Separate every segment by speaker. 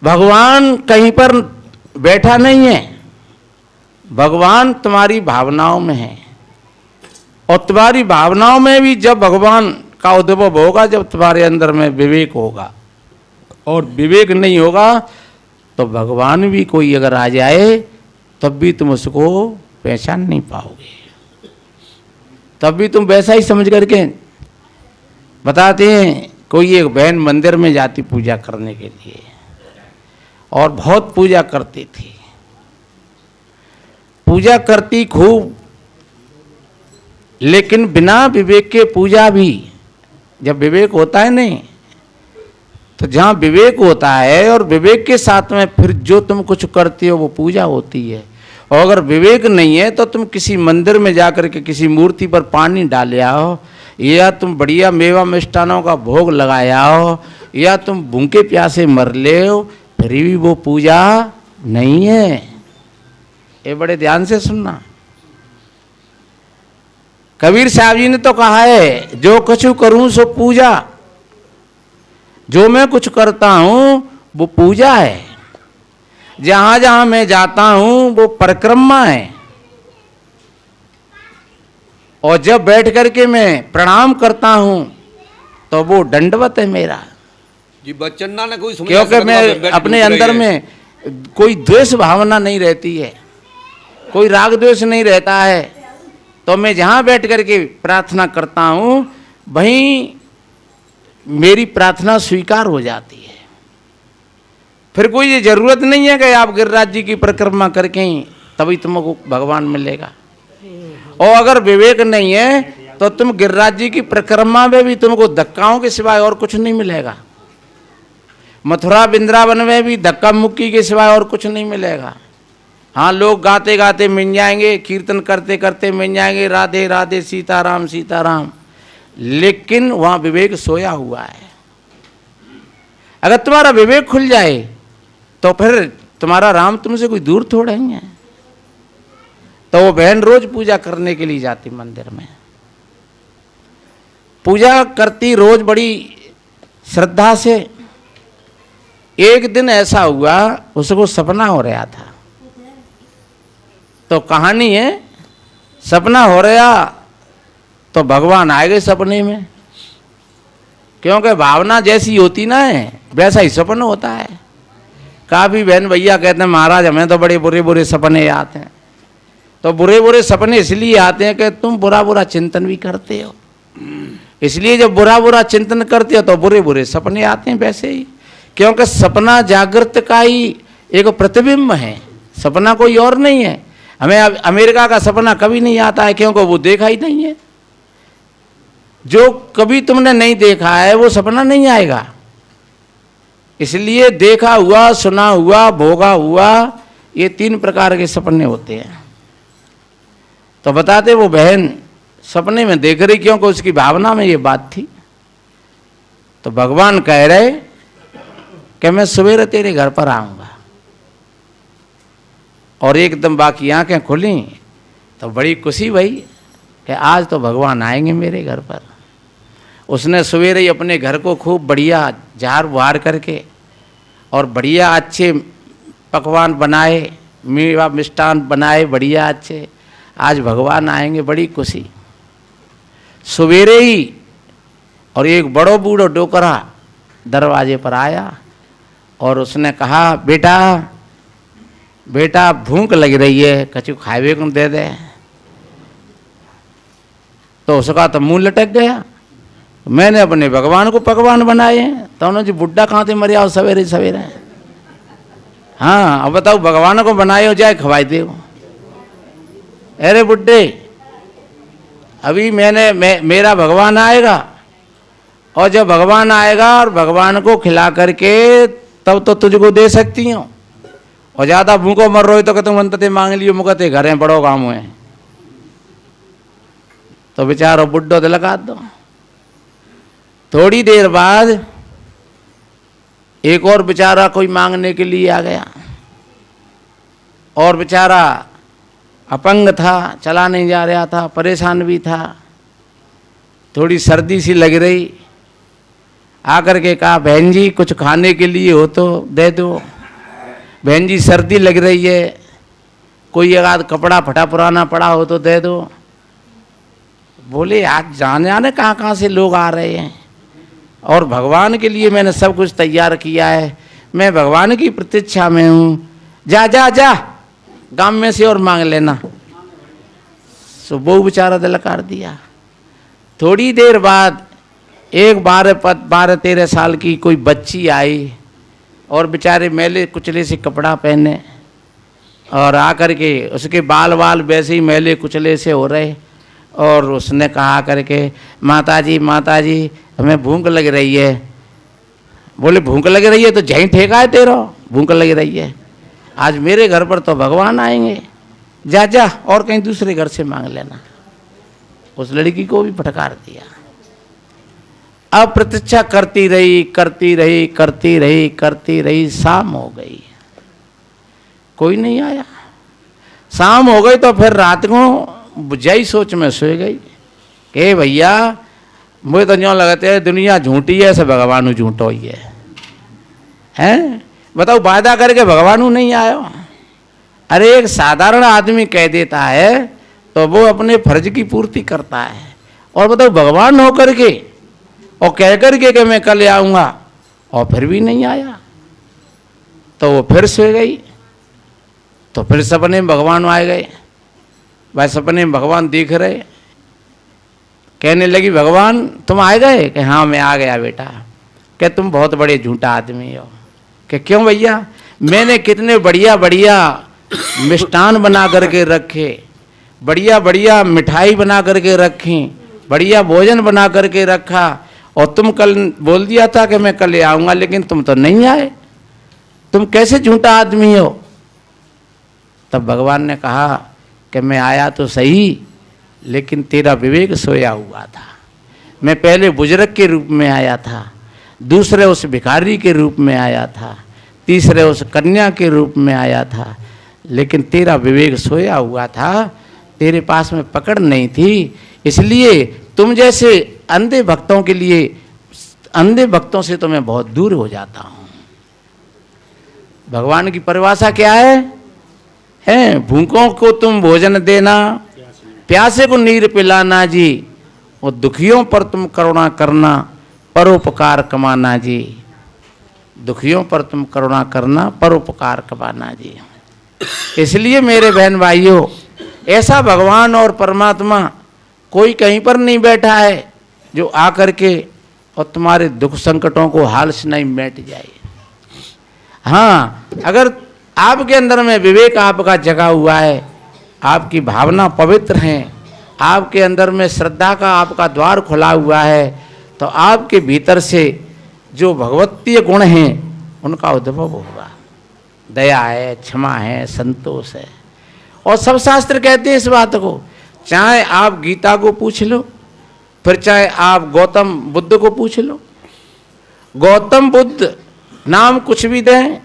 Speaker 1: भगवान कहीं पर बैठा नहीं है, भगवान तुम्हारी भावनाओं में है। और तुम्हारी भावनाओं में भी जब भगवान का उद्भव होगा, जब तुम्हारे अंदर में विवेक होगा। और विवेक नहीं होगा तो भगवान भी कोई अगर आ जाए तब भी तुम उसको पहचान नहीं पाओगे, तब भी तुम वैसा ही समझ करके। बताते हैं कोई एक बहन मंदिर में जाती पूजा करने के लिए, और बहुत पूजा करती थी, पूजा करती खूब, लेकिन बिना विवेक के पूजा भी, जब विवेक होता है नहीं, तो जहाँ विवेक होता है और विवेक के साथ में फिर जो तुम कुछ करते हो वो पूजा होती है। और अगर विवेक नहीं है तो तुम किसी मंदिर में जाकर के किसी मूर्ति पर पानी डाल आओ, या तुम बढ़िया मेवा मिष्ठानों का भोग लगाया हो, या तुम भूखे प्यासे मर ले हो, फिर भी वो पूजा नहीं है। ये बड़े ध्यान से सुनना। कबीर साहब जी ने तो कहा है, जो कुछ करूं सो पूजा, जो मैं कुछ करता हूं वो पूजा है। जहां जहां मैं जाता हूं वो परिक्रमा है। और जब बैठ करके मैं प्रणाम करता हूं तो वो दंडवत है मेरा
Speaker 2: जी। बच्चन ने कोई,
Speaker 1: क्योंकि मैं अपने अंदर में कोई द्वेष भावना नहीं रहती है, कोई राग द्वेष नहीं रहता है। तो मैं जहाँ बैठ करके प्रार्थना करता हूँ वहीं मेरी प्रार्थना स्वीकार हो जाती है। फिर कोई ये जरूरत नहीं है कि आप गिरिराज जी की परिक्रमा करके ही तभी तुमको भगवान मिलेगा। और अगर विवेक नहीं है तो तुम गिरिराज जी की परिक्रमा में भी तुमको धक्काओं के सिवाय और कुछ नहीं मिलेगा। मथुरा वृंदावन में भी धक्का मुक्की के सिवाय और कुछ नहीं मिलेगा। हाँ, लोग गाते गाते मिल जाएंगे, कीर्तन करते करते मिल जाएंगे, राधे राधे सीताराम सीताराम, लेकिन वहाँ विवेक सोया हुआ है। अगर तुम्हारा विवेक खुल जाए तो फिर तुम्हारा राम तुमसे कोई दूर थोड़ा ही है। तो वो बहन रोज पूजा करने के लिए जाती मंदिर में, पूजा करती रोज बड़ी श्रद्धा से। एक दिन ऐसा हुआ उसको सपना हो रहा था, तो कहानी है, सपना हो रहा तो भगवान आए गए सपने में, क्योंकि भावना जैसी होती ना है वैसा ही सपना होता है। काफ़ी बहन भैया कहते हैं महाराज हमें तो बड़े बुरे बुरे सपने आते हैं। तो बुरे बुरे सपने इसलिए आते हैं कि तुम बुरा बुरा चिंतन भी करते हो, इसलिए जब बुरा बुरा चिंतन करते हो तो बुरे बुरे सपने आते हैं वैसे ही। क्योंकि सपना जागृत का ही एक प्रतिबिंब है, सपना कोई और नहीं है। हमें अमेरिका का सपना कभी नहीं आता है, क्योंकि वो देखा ही नहीं है। जो कभी तुमने नहीं देखा है वो सपना नहीं आएगा। इसलिए देखा हुआ, सुना हुआ, भोगा हुआ, ये 3 प्रकार के सपने होते हैं। तो बताते वो बहन सपने में देख रही, क्योंकि उसकी भावना में ये बात थी। तो भगवान कह रहे कि मैं सवेरे तेरे घर पर आऊँगा। और एकदम बाकी आंखें खुली तो बड़ी खुशी भई कि आज तो भगवान आएंगे मेरे घर पर। उसने सवेरे ही अपने घर को खूब बढ़िया झाड़ बुहार करके और बढ़िया अच्छे पकवान बनाए, मेवा मिष्ठान बनाए बढ़िया अच्छे, आज भगवान आएंगे, बड़ी खुशी। सवेरे ही और एक बड़ो बूढ़ो डोकरा दरवाजे पर आया और उसने कहा बेटा बेटा भूख लग रही है, कछु खावे को दे दे। तो उसका तो मुंह लटक गया। मैंने अपने भगवान को पकवान बनाए, तो उन्होंने जी बुड्ढा कहाँ थे मरिया सवेरे सवेरे। हाँ अब बताओ भगवान को बनाए हो जाए खवाए दे हो। अरे बुड्ढे अभी मेरा भगवान आएगा, और जब भगवान आएगा और भगवान को खिला करके तब तो तुझको दे सकती हूँ। और ज़्यादा भूखो मर रहे तो कहते मंतते मांग लियो मुकते घरें बड़ो काम हुए। तो बेचारो बुड्ढो तो लगा दो। थोड़ी देर बाद एक और बेचारा कोई मांगने के लिए आ गया, और बेचारा अपंग था, चला नहीं जा रहा था, परेशान भी था, थोड़ी सर्दी सी लग रही। आकर के कहा बहन जी कुछ खाने के लिए हो तो दे दो। बहन जी सर्दी लग रही है, कोई एक आध कपड़ा फटा पुराना पड़ा हो तो दे दो। बोले आज जाने आने कहाँ कहाँ से लोग आ रहे हैं, और भगवान के लिए मैंने सब कुछ तैयार किया है, मैं भगवान की प्रतीक्षा में हूँ, जा जा जा गांव में से और मांग लेना। सो वो बेचारा ललकार दिया। थोड़ी देर बाद एक 12-13 साल की कोई बच्ची आई और बेचारे मैले कुचले से कपड़ा पहने और आकर के उसके बाल वैसे ही मैले कुचले से हो रहे, और उसने कहा करके माताजी हमें भूख लग रही है। बोले भूख लग रही है तो जहीं ठेका है तेरा, भूख लग रही है, आज मेरे घर पर तो भगवान आएंगे, जा जा और कहीं दूसरे घर से मांग लेना। उस लड़की को भी फटकार दिया। अब प्रतीक्षा करती रही, शाम हो गई, कोई नहीं आया। शाम हो गई तो फिर रात को जय सोच में सो गई कि भैया मुझे तो यूँ लगते है दुनिया झूठी है, सब भगवान झूठो ही है। हैं बताओ, वादा करके भगवान नहीं आयो। अरे एक साधारण आदमी कह देता है तो वो अपने फर्ज की पूर्ति करता है, और बताओ भगवान हो करके और कह करके कि मैं कल आऊँगा और फिर भी नहीं आया। तो वो फिर सो गई। तो फिर सपने में भगवान आ गए। भाई सपने में भगवान दिख रहे, कहने लगी भगवान तुम आ गए? कि हाँ मैं आ गया बेटा। कि तुम बहुत बड़े झूठा आदमी हो। कि क्यों भैया? मैंने कितने बढ़िया बढ़िया मिष्ठान बना करके रखे, बढ़िया बढ़िया मिठाई बना करके रखी, बढ़िया भोजन बना करके रखा, और तुम कल बोल दिया था कि मैं कल आऊँगा, लेकिन तुम तो नहीं आए, तुम कैसे झूठा आदमी हो? तब भगवान ने कहा कि मैं आया तो सही, लेकिन तेरा विवेक सोया हुआ था। मैं पहले बुजुर्ग के रूप में आया था, दूसरे उस भिखारी के रूप में आया था, तीसरे उस कन्या के रूप में आया था, लेकिन तेरा विवेक सोया हुआ था, तेरे पास में पकड़ नहीं थी। इसलिए तुम जैसे अंधे भक्तों के लिए, अंधे भक्तों से तो मैं बहुत दूर हो जाता हूँ। भगवान की परिभाषा क्या है? भूखों को तुम भोजन देना, प्यासे को नीर पिलाना जी, और दुखियों पर तुम करुणा करना, परोपकार कमाना जी। दुखियों पर तुम करुणा करना, परोपकार कमाना जी। इसलिए मेरे बहन भाइयों, ऐसा भगवान और परमात्मा कोई कहीं पर नहीं बैठा है जो आकर के और तुम्हारे दुख संकटों को हाल से नहीं मिट जाए। हाँ, अगर आपके अंदर में विवेक आपका जगा हुआ है, आपकी भावना पवित्र है, आपके अंदर में श्रद्धा का आपका द्वार खुला हुआ है, तो आपके भीतर से जो भगवतीय गुण हैं उनका उद्भव होगा। दया है, क्षमा है, संतोष है। और सब शास्त्र कहते हैं इस बात को। चाहे आप गीता को पूछ लो, फिर चाहे आप गौतम बुद्ध को पूछ लो। गौतम बुद्ध नाम कुछ भी दें,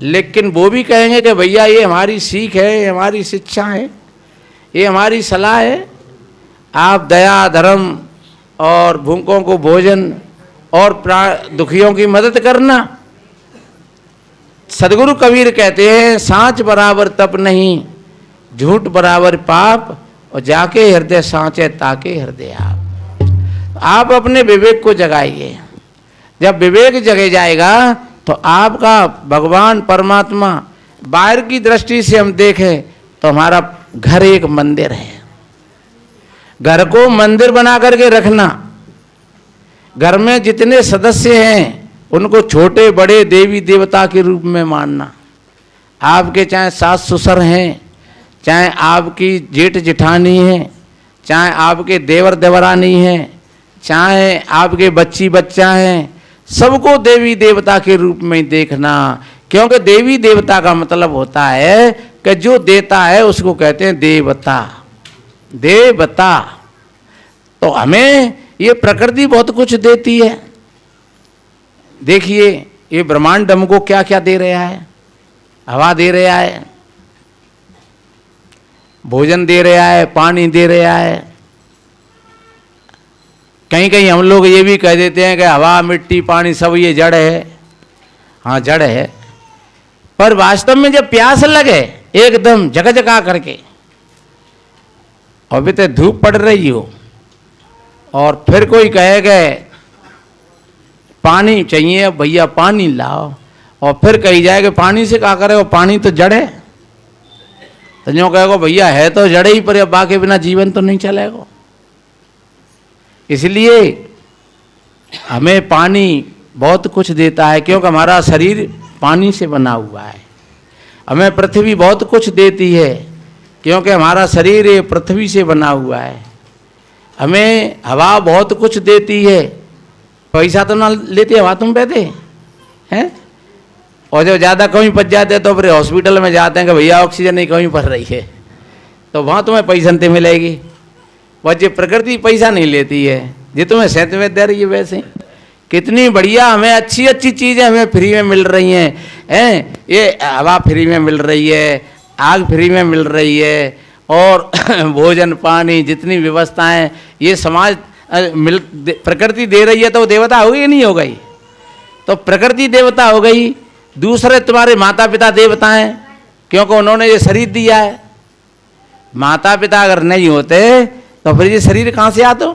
Speaker 1: लेकिन वो भी कहेंगे कि भैया ये हमारी सीख है, ये हमारी शिक्षा है, ये हमारी सलाह है। आप दया, धर्म और भूखों को भोजन और दुखियों की मदद करना। सदगुरु कबीर कहते हैं, सांच बराबर तप नहीं, झूठ बराबर पाप, और जाके हृदय सांचे ताके हृदय आप अपने विवेक को जगाइए। जब विवेक जगे जाएगा तो आपका भगवान परमात्मा, बाहर की दृष्टि से हम देखें तो हमारा घर एक मंदिर है। घर को मंदिर बना करके रखना। घर में जितने सदस्य हैं उनको छोटे बड़े देवी देवता के रूप में मानना। आपके चाहे सास ससुर हैं, चाहे आपकी जेठ जेठानी है, चाहे आपके देवर देवरानी हैं, चाहे आपके बच्ची बच्चा हैं, सबको देवी देवता के रूप में देखना। क्योंकि देवी देवता का मतलब होता है कि जो देता है उसको कहते हैं देवता। देवता तो हमें ये प्रकृति बहुत कुछ देती है। देखिए ये ब्रह्मांड हमको क्या क्या दे रहा है। हवा दे रहा है, भोजन दे रहा है, पानी दे रहा है। कहीं कहीं हम लोग ये भी कह देते हैं कि हवा मिट्टी पानी सब ये जड़ है। हाँ जड़ है, पर वास्तव में जब प्यास लगे एकदम जगजगा करके और भी तो धूप पड़ रही हो और फिर कोई कहेगा पानी चाहिए भैया पानी लाओ, और फिर कही जाए कि पानी से क्या करे, वो पानी तो जड़ है, तो जो कहेगा भैया है तो जड़ ही, पर बाकी बिना जीवन तो नहीं चलेगा। इसलिए हमें पानी बहुत कुछ देता है, क्योंकि हमारा शरीर पानी से बना हुआ है। हमें पृथ्वी बहुत कुछ देती है, क्योंकि हमारा शरीर ये पृथ्वी से बना हुआ है। हमें हवा बहुत कुछ देती है, पैसा तो ना लेते हवा तुम पैदे हैं, और जब ज़्यादा कमी पड़ जाते हैं तो फिर हॉस्पिटल में जाते हैं कि भैया ऑक्सीजन की कमी पड़ रही है, तो वहाँ तुम्हें पैसा नहीं मिलेगी। वह जो प्रकृति पैसा नहीं लेती है, जो तुम्हें सेहत में दे रही है, वैसे कितनी बढ़िया हमें अच्छी अच्छी चीज़ें हमें फ्री में मिल रही हैं। ये हवा फ्री में मिल रही है, आग फ्री में मिल रही है, और भोजन पानी जितनी व्यवस्थाएं ये समाज प्रकृति दे रही है, तो वो देवता हो गई नहीं हो गई? तो प्रकृति देवता हो गई। दूसरे तुम्हारे माता पिता देवता हैं, क्योंकि उन्होंने ये शरीर दिया है। माता पिता अगर नहीं होते तो फिर ये शरीर कहाँ से आता?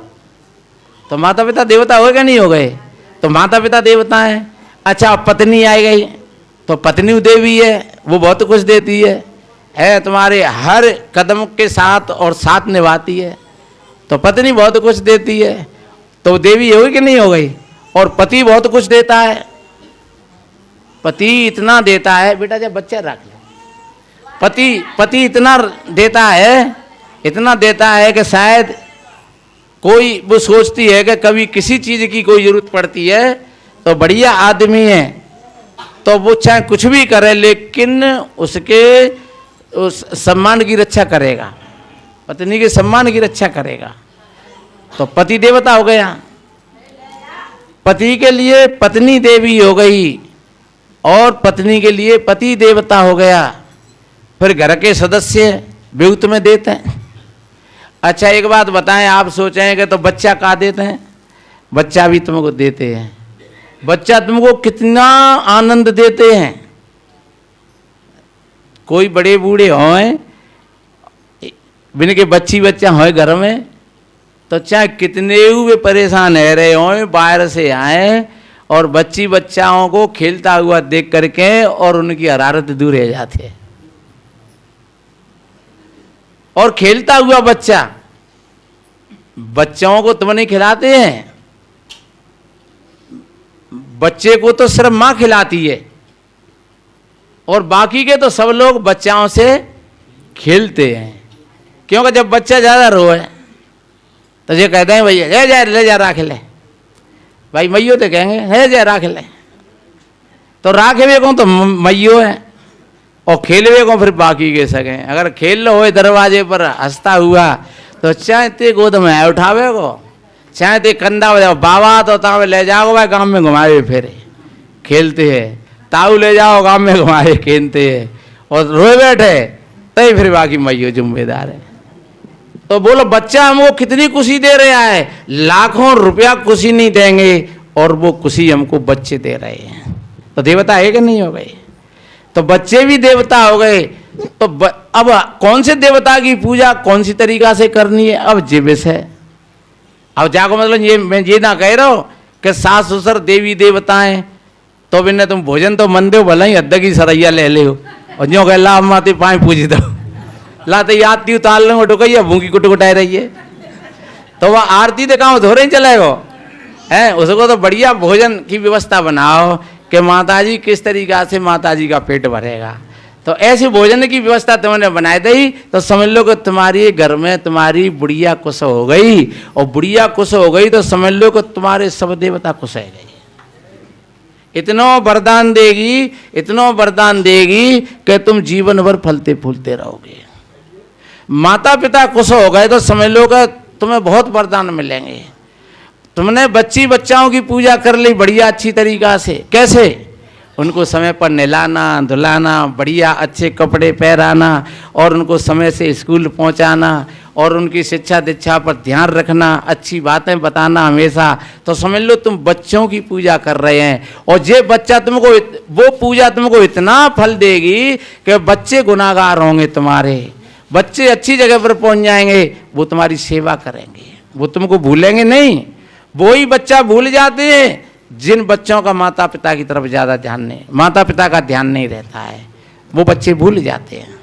Speaker 1: तो माता पिता देवता हो गए नहीं हो गए? तो माता पिता देवता हैं। अच्छा, पत्नी आई गई तो पत्नी देवी है, वो बहुत कुछ देती है तुम्हारे हर कदम के साथ और साथ निभाती है, तो पत्नी बहुत कुछ देती है, तो देवी हो गई कि नहीं हो गई? और पति बहुत कुछ देता है, पति इतना देता है, बेटा जब बच्चा रख ले, पति इतना देता है कि शायद कोई वो सोचती है कि कभी किसी चीज़ की कोई जरूरत पड़ती है तो बढ़िया आदमी है, तो वो चाहे कुछ भी करे लेकिन उसके उस सम्मान की रक्षा करेगा, पत्नी के सम्मान की रक्षा करेगा। तो पति देवता हो गया, पति के लिए पत्नी देवी हो गई और पत्नी के लिए पति देवता हो गया। फिर घर के सदस्य भी तुम्हें देते हैं। अच्छा, एक बात बताएं, आप सोचेंगे तो बच्चा का देते हैं? बच्चा भी तुमको देते हैं। बच्चा तुमको कितना आनंद देते हैं। कोई बड़े बूढ़े हों बिन के बच्चा हो घर में, तो चाहे कितने हुए परेशान है रहे हों, बाहर से आए और बच्चाओं को खेलता हुआ देख करके और उनकी हरारत दूर रह जाती है। और खेलता हुआ बच्चों को तुम नहीं खिलाते हैं, बच्चे को तो सिर्फ माँ खिलाती है, और बाकी के तो सब लोग बच्चाओं से खेलते हैं। क्योंकि जब बच्चा ज़्यादा रोए तो ये कहते हैं भैया ले जा राख ले, भाई मैयो तो कहेंगे है जा राख ले, तो राखे को तो मैयो है और खेलवे को फिर बाकी के सके। अगर खेल लो हो दरवाजे पर हंसता हुआ तो चाहे ते गोद में आए उठावे को, चाहे ते कंधा बजाओ, बाबा तो तावे ले जाओ भाई गांव में घुमाए फिरे खेलते हैं, ताऊ ले जाओ गांव में घुमाए खेलते हैं, और रोए बैठे तभी फिर बाकी मैयो जिम्मेदार है। तो बोलो बच्चा हमको कितनी खुशी दे रहा है, लाखों रुपया खुशी नहीं देंगे और वो खुशी हमको बच्चे दे रहे हैं, तो देवता है कि नहीं हो गए? तो बच्चे भी देवता हो गए। तो अब कौन से देवता की पूजा कौन सी तरीका से करनी है, अब जीविस है। अब जाको मतलब ये मैं ये ना कह रहा हूँ कि सास ससुर देवी देवताएं, तो बिना तुम भोजन तो मन दो भला ही अद्दा की सरैया ले ले हो, और जो कह ला माते पाए पूजी दो लाते याद ती उतार लो टुकैया भूखी कुटाई रही है, तो वह आरती तो काम धो रहे चलेगा है। उसको तो बढ़िया भोजन की व्यवस्था बनाओ कि माताजी किस तरीका से माताजी का पेट भरेगा। तो ऐसे भोजन की व्यवस्था तुमने बनाई दी तो समझ लो कि तुम्हारी घर में तुम्हारी बुढ़िया कुछ हो गई, और बुढ़िया कुछ हो गई तो समझ लो कि तुम्हारे सब देवता कुछ है गई। इतना वरदान देगी कि तुम जीवन भर फलते फूलते रहोगे। माता पिता खुश हो गए तो समझ लो कि तुम्हें बहुत वरदान मिलेंगे। तुमने बच्चाओं की पूजा कर ली बढ़िया अच्छी तरीका से, कैसे? उनको समय पर नहलाना धुलाना, बढ़िया अच्छे कपड़े पहनाना, और उनको समय से स्कूल पहुंचाना, और उनकी शिक्षा दीक्षा पर ध्यान रखना, अच्छी बातें बताना हमेशा, तो समझ लो तुम बच्चों की पूजा कर रहे हैं। और ये बच्चा तुमको, वो पूजा तुमको इतना फल देगी कि बच्चे गुनाहगार होंगे तुम्हारे, बच्चे अच्छी जगह पर पहुंच जाएंगे, वो तुम्हारी सेवा करेंगे, वो तुमको भूलेंगे नहीं। वो ही बच्चा भूल जाते हैं जिन बच्चों का माता पिता की तरफ ज़्यादा ध्यान नहीं, माता पिता का ध्यान नहीं रहता है, वो बच्चे भूल जाते हैं।